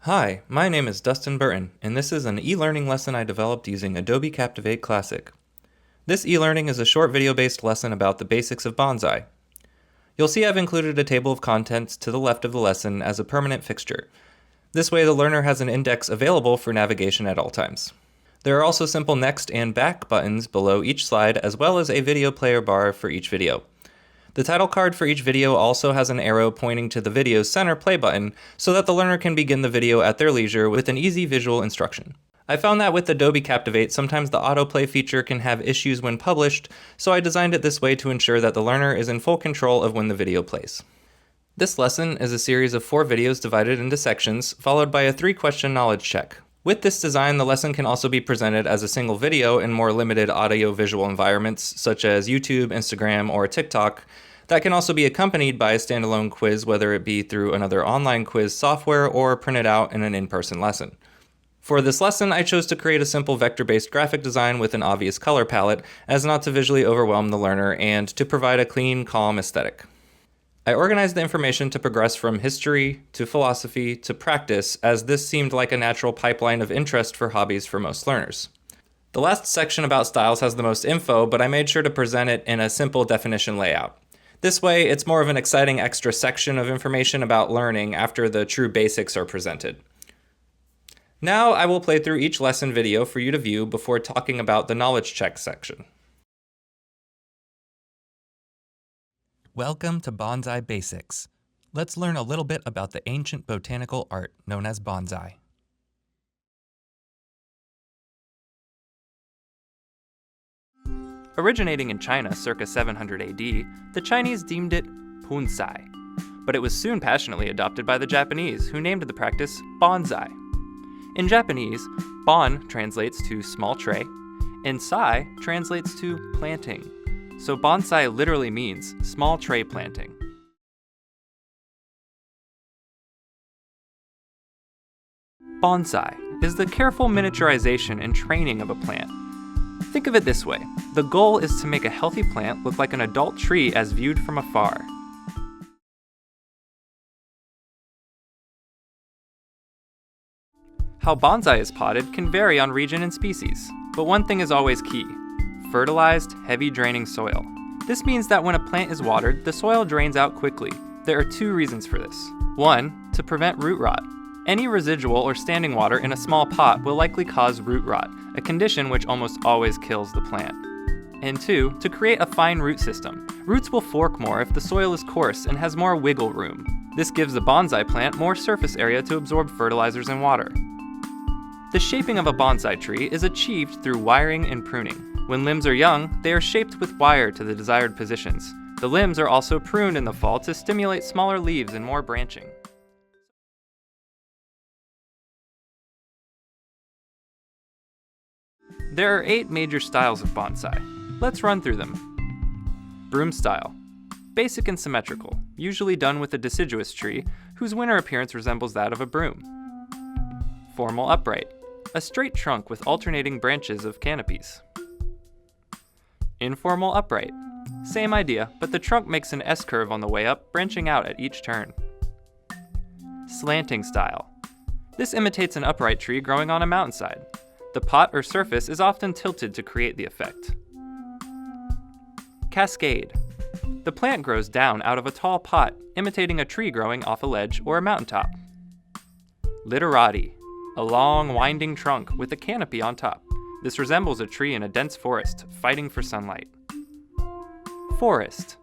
Hi, my name is Dustin Burton, and this is an e-learning lesson I developed using Adobe Captivate Classic. This e-learning is a short video-based lesson about the basics of Bonsai. You'll see I've included a table of contents to the left of the lesson as a permanent fixture. This way the learner has an index available for navigation at all times. There are also simple next and back buttons below each slide, as well as a video player bar for each video. The title card for each video also has an arrow pointing to the video's center play button so that the learner can begin the video at their leisure with an easy visual instruction. I found that with Adobe Captivate, sometimes the autoplay feature can have issues when published, so I designed it this way to ensure that the learner is in full control of when the video plays. This lesson is a series of 4 videos divided into sections, followed by a 3-question knowledge check. With this design, the lesson can also be presented as a single video in more limited audio-visual environments, such as YouTube, Instagram, or TikTok, that can also be accompanied by a standalone quiz, whether it be through another online quiz software or printed out in an in-person lesson. For this lesson, I chose to create a simple vector-based graphic design with an obvious color palette, as not to visually overwhelm the learner and to provide a clean, calm aesthetic. I organized the information to progress from history to philosophy to practice, as this seemed like a natural pipeline of interest for hobbies for most learners. The last section about styles has the most info, but I made sure to present it in a simple definition layout. This way, it's more of an exciting extra section of information about learning after the true basics are presented. Now I will play through each lesson video for you to view before talking about the knowledge check section. Welcome to Bonsai Basics. Let's learn a little bit about the ancient botanical art known as bonsai. Originating in China circa 700 AD, the Chinese deemed it Bonsai, but it was soon passionately adopted by the Japanese, who named the practice bonsai. In Japanese, bon translates to small tray, and sai translates to planting. So bonsai literally means small tray planting. Bonsai is the careful miniaturization and training of a plant. Think of it this way: the goal is to make a healthy plant look like an adult tree as viewed from afar. How bonsai is potted can vary on region and species, but one thing is always key: fertilized, heavy draining soil. This means that when a plant is watered, the soil drains out quickly. There are 2 reasons for this. 1, to prevent root rot. Any residual or standing water in a small pot will likely cause root rot, a condition which almost always kills the plant. And 2, to create a fine root system. Roots will fork more if the soil is coarse and has more wiggle room. This gives the bonsai plant more surface area to absorb fertilizers and water. The shaping of a bonsai tree is achieved through wiring and pruning. When limbs are young, they are shaped with wire to the desired positions. The limbs are also pruned in the fall to stimulate smaller leaves and more branching. There are 8 major styles of bonsai. Let's run through them. Broom style. Basic and symmetrical, usually done with a deciduous tree whose winter appearance resembles that of a broom. Formal upright. A straight trunk with alternating branches of canopies. Informal upright. Same idea, but the trunk makes an S-curve on the way up, branching out at each turn. Slanting style. This imitates an upright tree growing on a mountainside. The pot or surface is often tilted to create the effect. Cascade. The plant grows down out of a tall pot, imitating a tree growing off a ledge or a mountaintop. Literati. A long, winding trunk with a canopy on top. This resembles a tree in a dense forest, fighting for sunlight. Forest.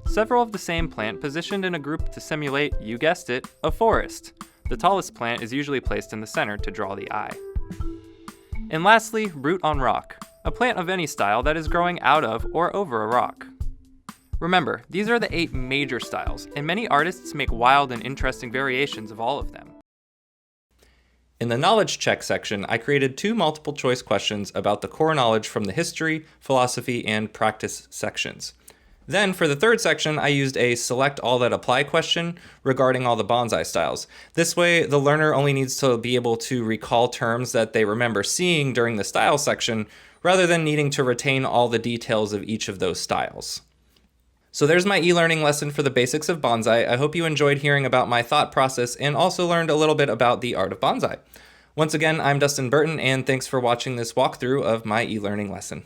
Several of the same plant positioned in a group to simulate, you guessed it, a forest. The tallest plant is usually placed in the center to draw the eye. And lastly, root on rock. A plant of any style that is growing out of or over a rock. Remember, these are the 8 major styles, and many artists make wild and interesting variations of all of them. In the knowledge check section, I created 2 multiple choice questions about the core knowledge from the history, philosophy, and practice sections. Then for the 3rd section, I used a select all that apply question regarding all the bonsai styles. This way, the learner only needs to be able to recall terms that they remember seeing during the style section, rather than needing to retain all the details of each of those styles. So there's my e-learning lesson for the basics of bonsai. I hope you enjoyed hearing about my thought process and also learned a little bit about the art of bonsai. Once again, I'm Dustin Burton, and thanks for watching this walkthrough of my e-learning lesson.